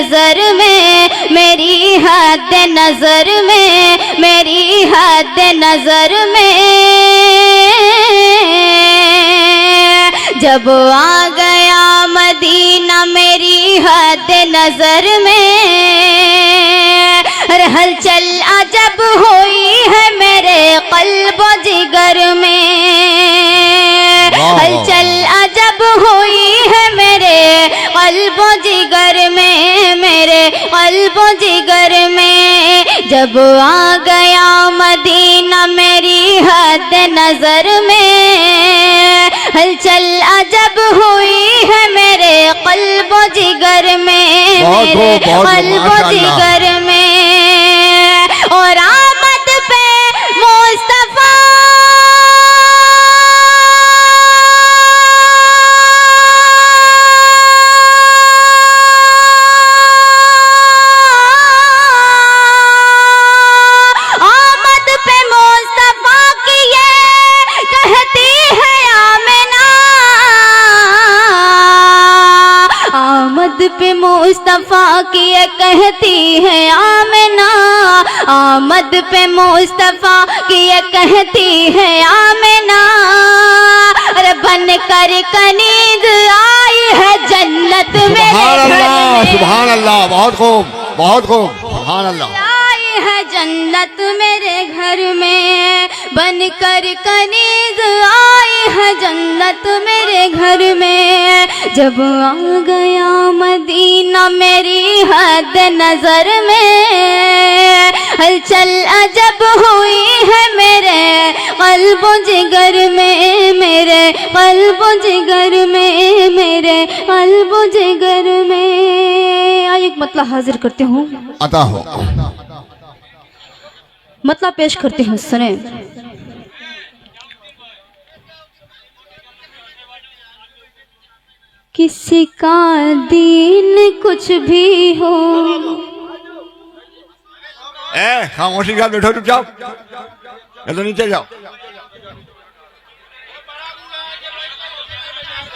नजर में, मेरी हद नजर में, मेरी हद नजर में। जब आ गया मदीना मेरी हद नजर में, हलचल अजब हुई है मेरे क़ल्ब व जिगर में, हलचल अजब हुई है मेरे क़ल्ब व जिगर में, मेरे क़ल्ब व जिगर में। जब आ गया मदीना मेरी हद नजर में, हलचल अजब हुई है मेरे क़ल्ब व जिगर में, मेरे क़ल्ब व जिगर में। और आमद पे मुस्तफा की ये कहती है आमिना, आमद पे मुस्तफा की ये कहती है आमिना, आमद पे मुस्तफा की ये कहती है आमिना। अरे बन कर कनीज आई है जन्नत में, सुभान अल्लाह, बहुत खूब, बहुत खूब, सुभान अल्लाह। आई है जन्नत मेरे घर में, बन कर कनीज आई है जन्नत मेरे घर में। जब आ गया मदीना मेरी हद नजर में, हलचल अजब हुई है मेरे क़ल्ब व जिगर में, मेरे क़ल्ब व जिगर में, मेरे क़ल्ब व जिगर में। आइए एक मतला हाजिर करती हूँ, अता हो मतलब पेश करती हूँ, सुने। किसी का दीन कुछ भी हो, खामोशी का बैठो चुपचाप, तो नीचे जाओ।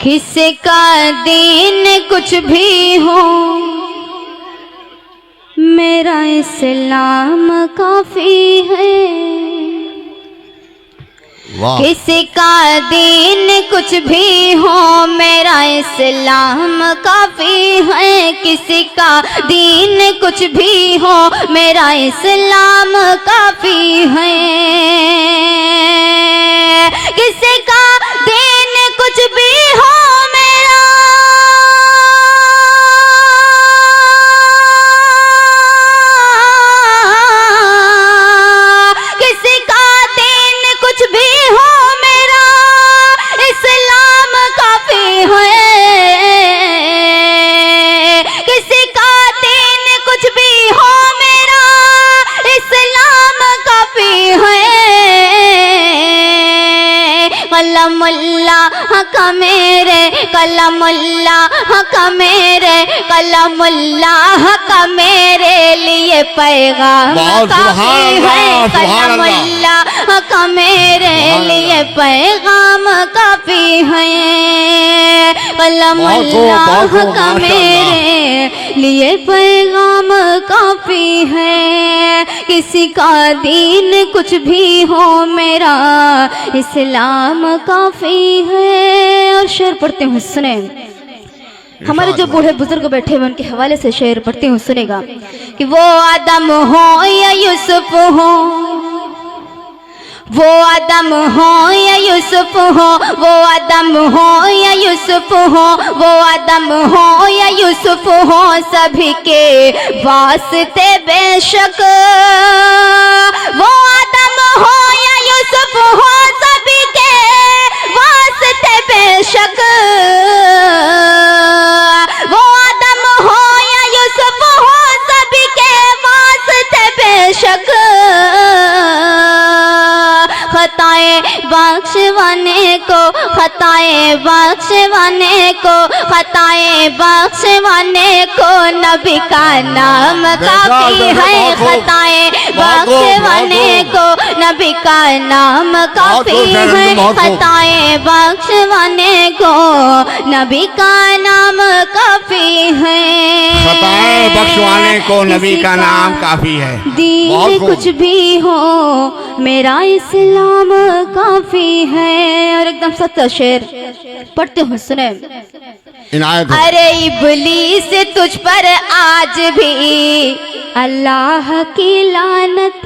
किसी का दीन कुछ भी हो मेरा इस्लाम काफी है, किसी का दीन कुछ भी हो मेरा इस्लाम काफी है, किसी का दीन कुछ भी हो मेरा इस्लाम काफी है। किसी का दीन कुछ भी हो मेरा, किसी का दीन कुछ भी हो मेरा इस्लाम काफी है, किसी का दीन कुछ भी हो मेरा इस्लाम काफी है। कलमुल्लाह का मेरे, कलमुल्लाह का मेरे, कलमुल्लाह का मेरे लिए पैगाम काफी है, कलमुल्लाह का मेरे लिए पैगाम काफी है, कलमुल्लाह का मेरे लिए पैगाम काफी है। किसी का दीन कुछ भी हो मेरा इस्लाम काफी है। और शेर पढ़ते हूँ, सुने। हमारे जो बूढ़े बुजुर्ग बैठे हुए उनके हवाले से शेर पढ़ती हूँ, सुनेगा। कि वो आदम हो या यूसुफ हो, वो आदम हो या यूसुफ हो, वो आदम हो या यूसुफ हो, वो आदम हो या यूसुफ हो, सभी के वास्ते बेशक, वो आदम हो या यूसुफ हो, सभी के वास्ते बेशक, वो आदम हो या यूसुफ हो, सभी के वास्ते बेशक। खताएं बख्शवाने को, खताएं बख्शवाने को, खताएं बख्शवाने को नबी का नाम काफी है। खताएं बख्शवाने को नबी का नाम काफी है। खताएं बख्शवाने को नबी का नाम काफी है। खताएं बख्शवाने को नबी का नाम काफी है। दीन कुछ भी हो मेरा इस्लाम काफी है। और एकदम सच्चा शेर पढ़ते हो, सुने। इनायत हो। अरे इब्लीस तुझ पर आज भी अल्लाह की लानत।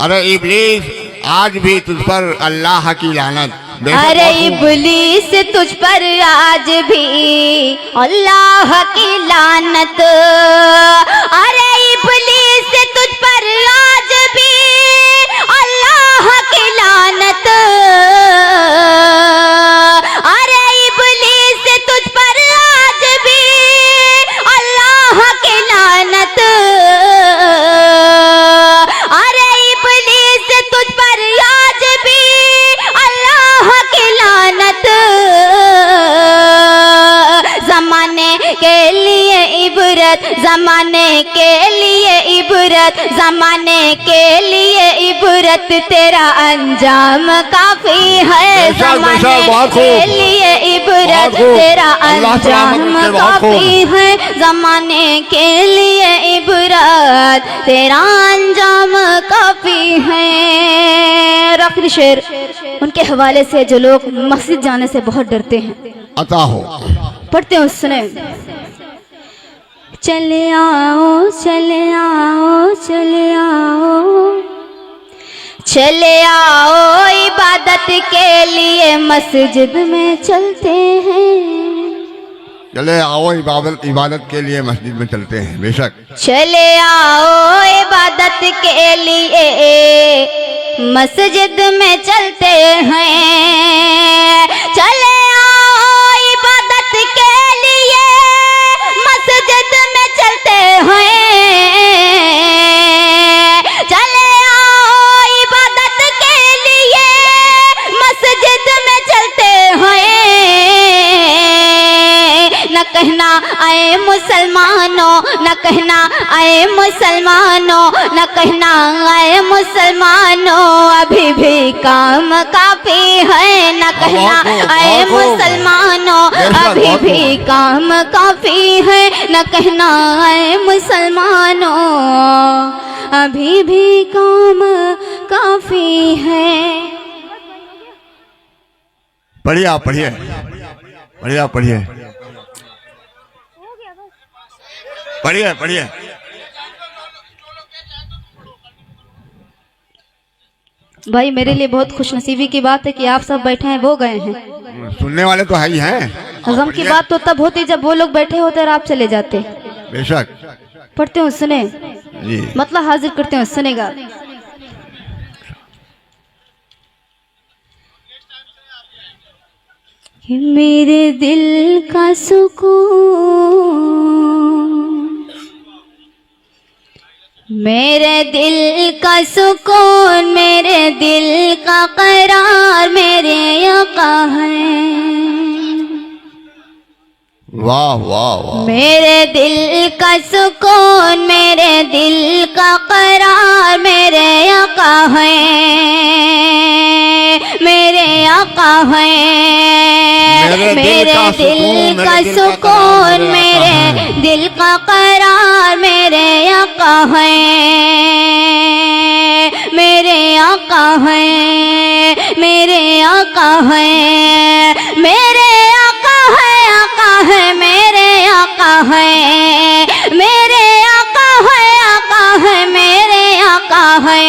अरे इब्लीस आज भी तुझ पर अल्लाह की लानत। अरे इब्लीस तुझ पर आज भी अल्लाह की लानत। अरे इब्लीस तुझ पर आज भी अल्लाह की लानत। अरे इब्लीस तुझ पर आज भी अल्लाह की लानत। अरे इब्लीस तुझ पर आज भी अल्लाह की लानत। जमाने के लिए इबरत, जमाने के लिए इबरत, जमाने के लिए इबरत, तेरा अंजाम काफी है। जमाने के लिए इबरत, तेरा अंजाम काफी है। जमाने के लिए इबरत, तेरा अंजाम काफी है। और आखिरी शेर उनके हवाले से जो लोग मस्जिद जाने से बहुत डरते हैं, अता हो, पढ़ते हो, सुने। चले आओ चले आओ चले आओ, चले आओ इबादत के लिए मस्जिद में चलते हैं। चले आओ इबादत के लिए मस्जिद में चलते हैं। बेशक चले आओ इबादत के लिए मस्जिद में चलते हैं। चले आओ इबादत के लिए मस्जिद में चलते हैं। चले आओ इबादत के लिए मस्जिद में चलते हैं। न कहना आए मुसलमानों, न कहना आए मुसलमानों, न कहना आए मुसलमानों, अभी भी काम काफी है। न कहना आए मुसलमानों, अभी भी काम काफी है। न कहना आए मुसलमानों, अभी भी काम काफी है। पढ़िए आप, पढ़िए पढ़िए आप, पढ़िए पढ़िए पढ़िए। भाई मेरे लिए बहुत खुशनसीबी की बात है कि आप सब बैठे हैं, वो गए हैं। सुनने वाले तो है ही हैं। गम की बात तो तब होती जब वो लोग बैठे होते और आप चले जाते। बेशक पढ़ते हो, सुने जी, मतलब हाजिर करते हो, सुनेगा। मेरे दिल का सुकून, मेरे दिल का सुकून, मेरे दिल का करार मेरे आका है। वाह वाह वाह। मेरे दिल का सुकून, मेरे दिल का करार मेरे आका है। मेरे आका है। मेरे दिल का सुकून, मेरे दिल का करार मेरे आका है। मेरे आका है। मेरे आका है। मेरे आका है। आका है मेरे आका है। मेरे आका है। आका है मेरे आका है।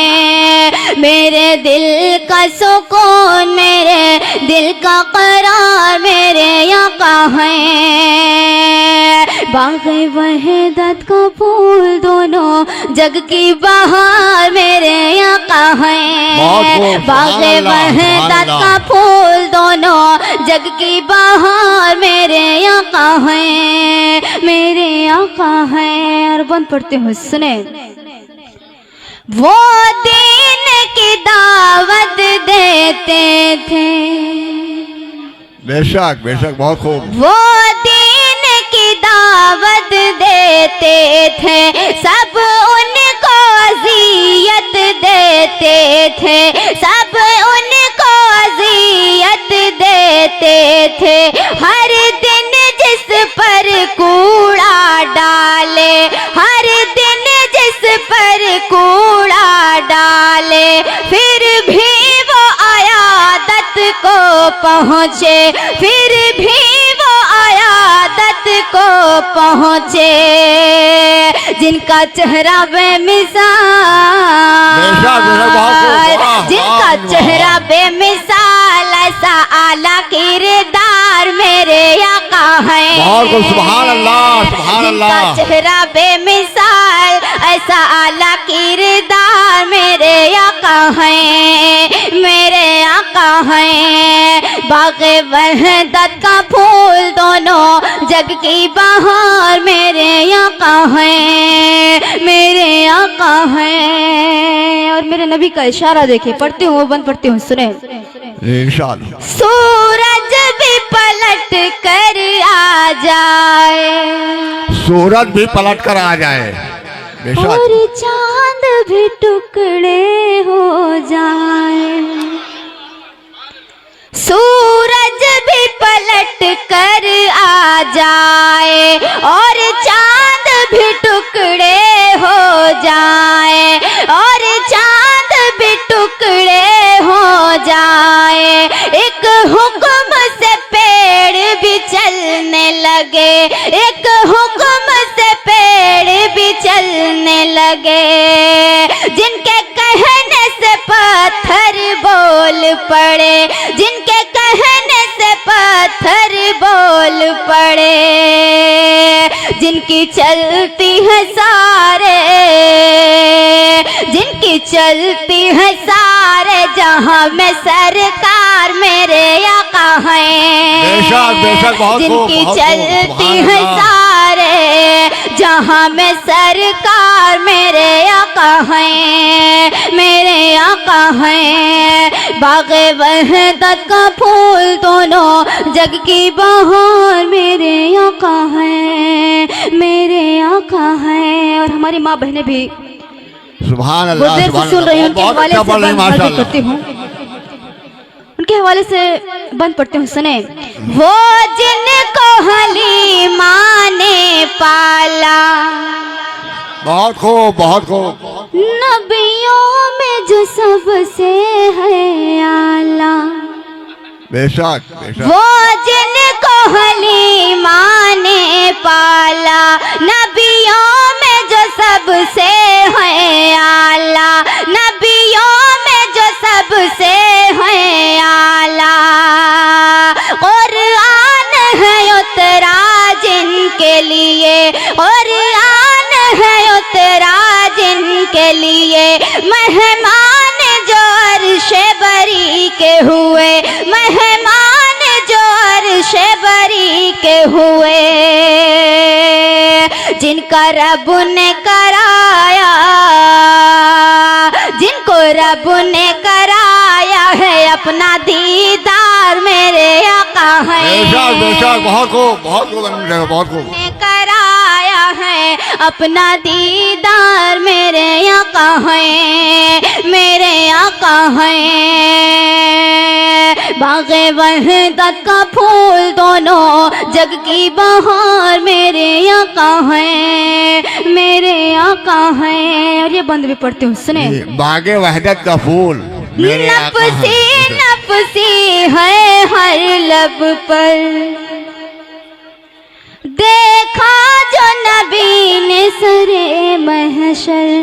मेरे दिल का सुकून, मेरे दिल का करार मेरे आका है। बाग़े वहदत का फूल, दोनों जग की बहार मेरे आका है। बाग़े वहदत का फूल, दोनों जग की बहार मेरे आका है। मेरे आका है। और बंद पढ़ते हो, सुने। वो दीन की दावत देते थे, बेशक बेशक, बहुत खूब। वो दीन की दावत देते थे, सब उनको अज़ियत देते थे, सब उनको अज़ियत देते थे। हर दिन जिस पर कूड़ा डाले, हर दिन जिस पर कूड़ा डाले, फिर भी वो आयादत को पहुँचे, फिर भी वो आयादत को पहुँचे। जिनका चेहरा बेमिसाल, जिनका चेहरा बेमिसाल, ऐसा आला किरदार मेरे आका है। सुभान अल्लाह, सुभान अल्लाह। जिनका चेहरा बेमिसाल, ऐसा आला किरदार मेरे आका है, मेरे आका है। बाग़े वहदत का फूल दोनों जग की बहार मेरे आका है, मेरे आका है। और मेरे नबी का इशारा देखिए, पढ़ती हूँ वो बंद पढ़ती हूँ, सुने इंशाअल्लाह। सूरज भी पलट कर आ जाए, सूरज भी पलट कर आ जाए, बेशक। और चांद भी टुकड़े हो जाए, सूरज भी पलट कर आ जाए, और चांद भी टुकड़े हो जाए, और चांद भी टुकड़े हो जाए। एक हुक्म से पेड़ भी चलने लगे, एक हुक्म से पेड़ भी चलने लगे। जिनके कहने से पत्थर बोल पड़े, जिनके कहने से पत्थर बोल पड़े। जिनकी चलती है सारे, जिनकी चलती है सारे जहां में सरकार मेरे आका हैं। बेशक बेशक, बहुत जिनकी चलती है सारे जहां में सरकार मेरे आका हैं, मेरे आका हैं। बाग़े वहदत का फूल दोनों जग की बहार मेरे आका हैं, मेरे आका हैं। और हमारी माँ बहनें भी सुभान अल्लाह, बहुत देर से सुन रही हूँ, उनके हवाले से बंद करती हूँ, उनके हवाले से बंद पढ़ती हूँ, सुने। वो जिनको हलीमा ने पाला, बहुत खूब, बहुत खूब। नबियों में जो सबसे है आला, बेशक बेशक। वो जिनको हलीमा ने पाला, नबियों में जो सबसे है आला, नबियों में जो सबसे है आला। कुरान है उतरा जिनके लिए, कुरान है उतरा जिनके लिए। मेहमान जो अर्शे बरी के हुए, मेहमान जो अर्शे बरी के हुए। जिनका रब ने कराया, जिनको रब ने कराया है अपना दीदार मेरे आका है। बेशक बेशक, बहुत खूब, बहुत खूब, बहुत खूब। ने कराया है अपना दीदार मेरे आका है, मेरे आका है। बाग़े वहदत का फूल दोनों जग की बहार मेरे आका है, मेरे आका है। और ये बंद भी पढ़ती हूँ, सुने। बाग़े वहदत का फूल मेरे आका हैं। नफ़्सी नफ़्सी है हर लब पर, देखा जो नबी ने सरे महशर।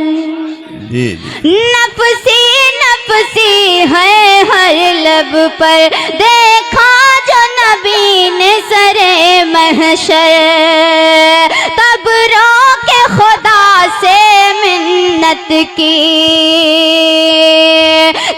नफ़्सी नफ़्सी है हर लब पर, देखा जो नबी ने सरे महशर। तब रो के खुदा से मिन्नत की,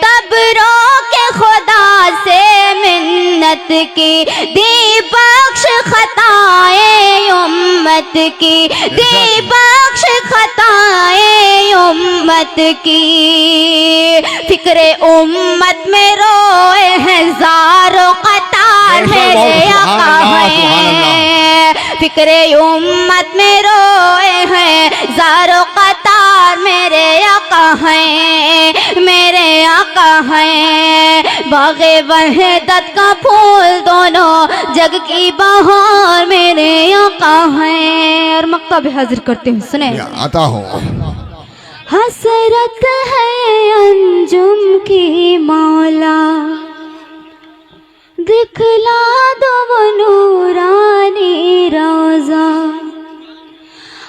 तब रो के खुदा से मिन्नत की। दी बख्श खताएं उम्मत उम्मत की, दे बख्श खताएं उम्मत की। फिक्रे उम्मत में रोए हैं ज़ारो कतार मेरे आका हैं। फिक्रे उम्मत में रोए हैं ज़ारो कतार मेरे आका हैं, मेरे आका हैं। बाग़े वहदत का फूल दोनों जग की बहार मेरे आका हैं। और मक्का भी हाजिर करते हैं, सुने आता हो। हसरत है अंजुम की मौला, दिखला दो वो नूरानी रोज़ा।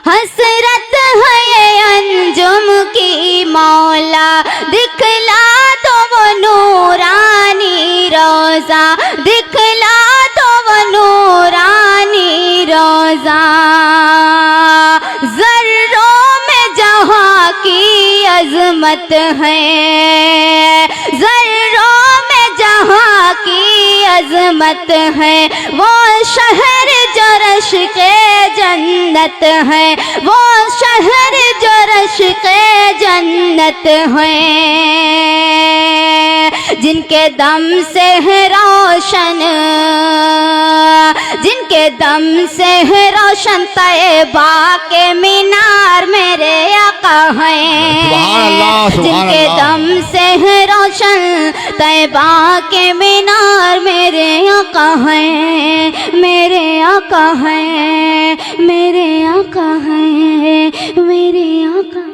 हसरत है अंजुम की मौला, दिखला दो वो नूरानी रोज़ा, दिखला दो वो नूरानी रोज़ा। ज़र्रों में जहाँ की अज़मत है, ज़र्रों में जहाँ की अज़मत है। वो शहर जो रश के जन्नत है, वो शहर जो रश के जन्नत है। जिनके दम से है रोशन, जिनके दम से है रोशन तैयबा के मीनार मेरे आका हैं। जिनके दम से है रोशन तैयबा के मीनार मेरे आका हैं, मेरे आका हैं, मेरे आका हैं, मेरे आका।